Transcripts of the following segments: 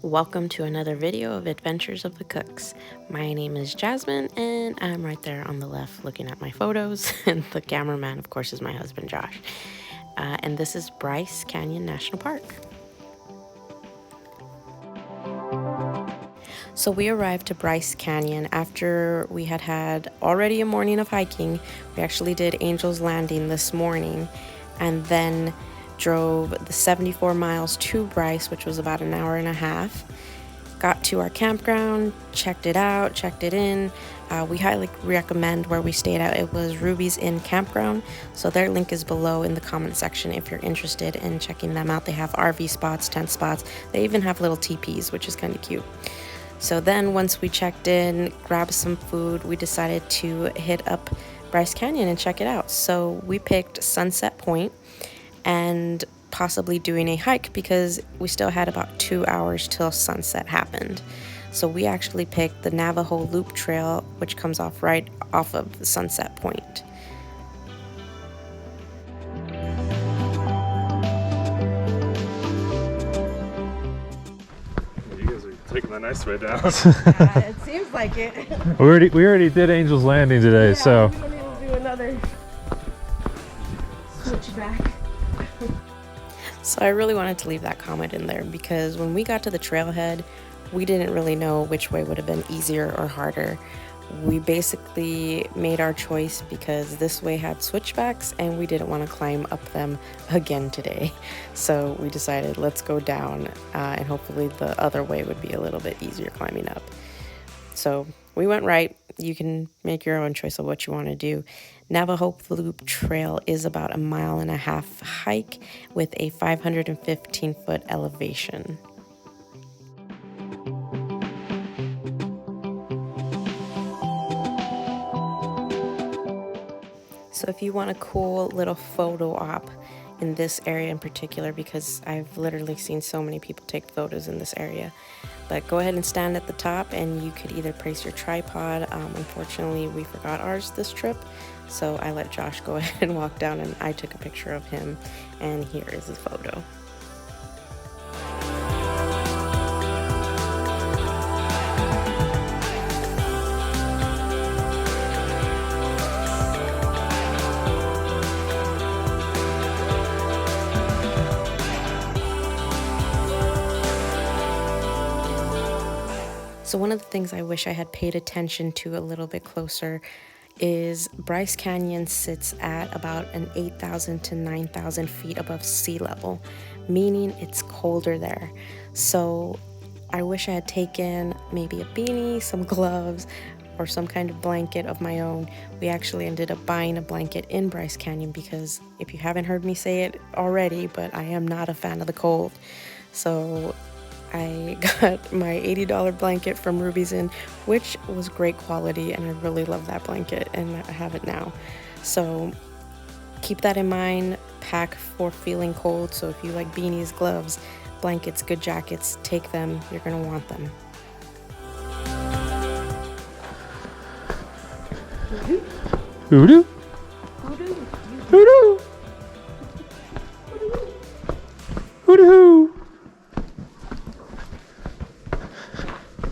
Welcome to another video of Adventures of the Cooks. My name is Jasmine and I'm right there on the left looking at my photos, and the cameraman of course is my husband Josh. And this is Bryce Canyon National Park. So we arrived to Bryce Canyon after we had already a morning of hiking. We actually did Angel's Landing this morning and then drove the 74 miles to Bryce, which was about an hour and a half. Got to our campground, checked it out, checked it in. We highly recommend where we stayed at. It was Ruby's Inn Campground, so their link is below in the comment section if you're interested in checking them out. They have RV spots, tent spots. They even have little teepees, which is kind of cute. So then once we checked in, grabbed some food, we decided to hit up Bryce Canyon and check it out. So we picked Sunset Point and possibly doing a hike because we still had about 2 hours till sunset happened. So we actually picked the Navajo Loop Trail, which comes off right off of the Sunset Point. You guys are taking the nice way down. It seems like it. We already did Angel's Landing today, so We don't need to do another switchback. So I really wanted to leave that comment in there because when we got to the trailhead, we didn't really know which way would have been easier or harder. We basically made our choice because this way had switchbacks and we didn't want to climb up them again today. So we decided let's go down and hopefully the other way would be a little bit easier climbing up. So we went right. You can make your own choice of what you want to do. Navajo Loop Trail is about 1.5 mile hike with a 515-foot elevation. So if you want a cool little photo op in this area in particular, because I've literally seen so many people take photos in this area, but go ahead and stand at the top and you could either place your tripod. Unfortunately, we forgot ours this trip, so I let Josh go ahead and walk down and I took a picture of him, and here is his photo. So one of the things I wish I had paid attention to a little bit closer is Bryce Canyon sits at about an 8,000 to 9,000 feet above sea level, meaning it's colder there. So I wish I had taken maybe a beanie, some gloves, or some kind of blanket of my own. We actually ended up buying a blanket in Bryce Canyon because if you haven't heard me say it already, but I am not a fan of the cold. So I got my $80 blanket from Ruby's Inn, which was great quality, and I really love that blanket, and I have it now. So keep that in mind. Pack for feeling cold. So if you like beanies, gloves, blankets, good jackets, take them. You're gonna want them. hoodoo, hoodoo, hoodoo.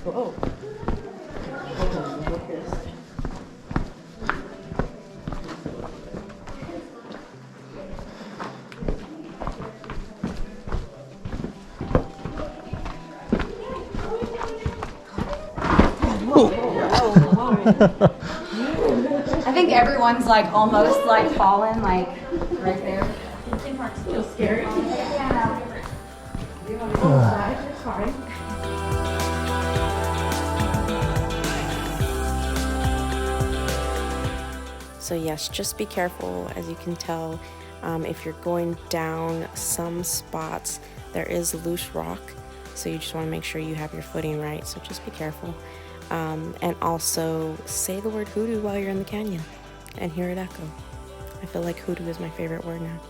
Whoa. I think everyone's like almost like fallen, like right there. Feel scary. Yeah. Do you want to go inside? It's fine. So yes, just be careful. As you can tell, if you're going down some spots, there is loose rock. So you just want to make sure you have your footing right. So just be careful. And also say the word hoodoo while you're in the canyon and hear it echo. I feel like hoodoo is my favorite word now.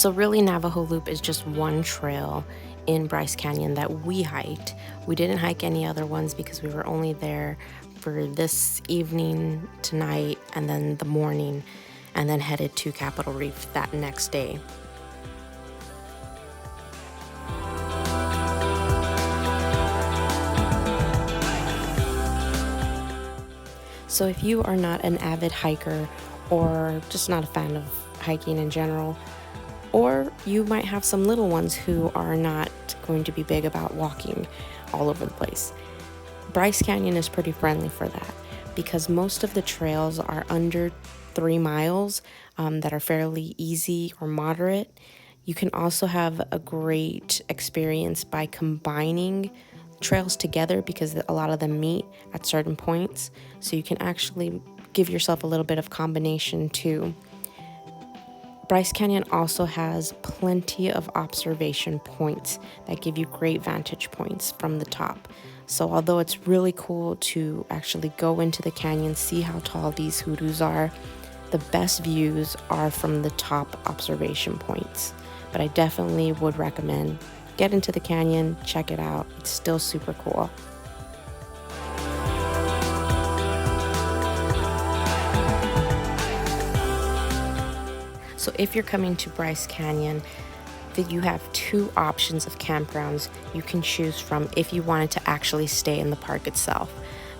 So really, Navajo Loop is just one trail in Bryce Canyon that we hiked. We didn't hike any other ones because we were only there for this evening, tonight, and then the morning, and then headed to Capitol Reef that next day. So if you are not an avid hiker or just not a fan of hiking in general, or you might have some little ones who are not going to be big about walking all over the place, Bryce Canyon is pretty friendly for that because most of the trails are under 3 miles that are fairly easy or moderate. You can also have a great experience by combining trails together because a lot of them meet at certain points, so you can actually give yourself a little bit of combination too. Bryce Canyon also has plenty of observation points that give you great vantage points from the top. So although it's really cool to actually go into the canyon, see how tall these hoodoos are, the best views are from the top observation points. But I definitely would recommend get into the canyon, check it out. It's still super cool. So if you're coming to Bryce Canyon, you have 2 options of campgrounds you can choose from if you wanted to actually stay in the park itself.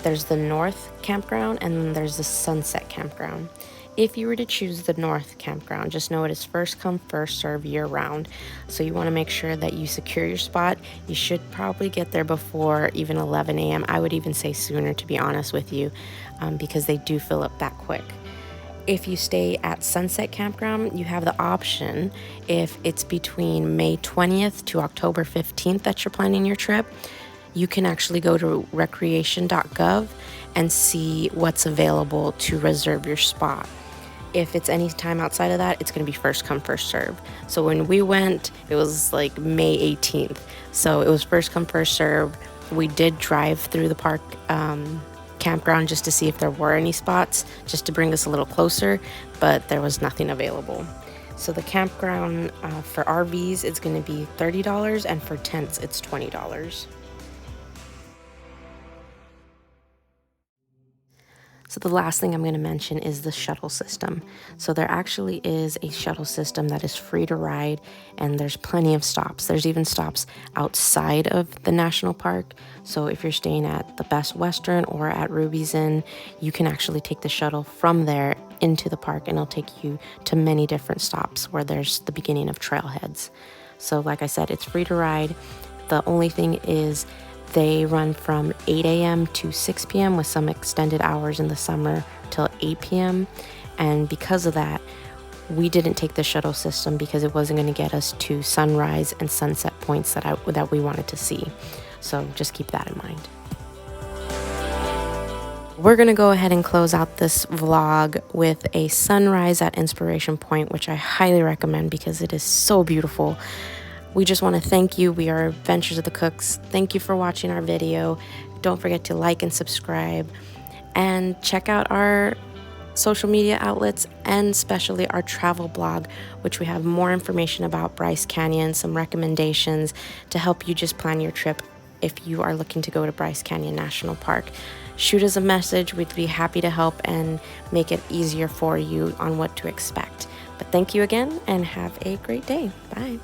There's the North Campground and then there's the Sunset Campground. If you were to choose the North Campground, just know it is first come, first serve year round. So you want to make sure that you secure your spot. You should probably get there before even 11 a.m. I would even say sooner, to be honest with you, because they do fill up that quick. If you stay at Sunset Campground, you have the option, if it's between May 20th to October 15th that you're planning your trip, you can actually go to recreation.gov and see what's available to reserve your spot. If it's any time outside of that, it's going to be first come, first serve. So when we went, it was like May 18th. So it was first come, first serve. We did drive through the park campground just to see if there were any spots, just to bring us a little closer, but there was nothing available. So the campground for RVs, it's going to be $30, and for tents, it's $20. So the last thing I'm going to mention is the shuttle system. So there actually is a shuttle system that is free to ride, and there's plenty of stops. There's even stops outside of the national park. So if you're staying at the Best Western or at Ruby's Inn, you can actually take the shuttle from there into the park, and it'll take you to many different stops where there's the beginning of trailheads. So like I said, it's free to ride. The only thing is they run from 8 a.m. to 6 p.m. with some extended hours in the summer till 8 p.m. And because of that, we didn't take the shuttle system because it wasn't going to get us to sunrise and sunset points that we wanted to see. So just keep that in mind. We're going to go ahead and close out this vlog with a sunrise at Inspiration Point, which I highly recommend because it is so beautiful. We just want to thank you. We are Adventures of the Cooks. Thank you for watching our video. Don't forget to like and subscribe, and check out our social media outlets and especially our travel blog, which we have more information about Bryce Canyon, some recommendations to help you just plan your trip if you are looking to go to Bryce Canyon National Park. Shoot us a message. We'd be happy to help and make it easier for you on what to expect. But thank you again and have a great day. Bye.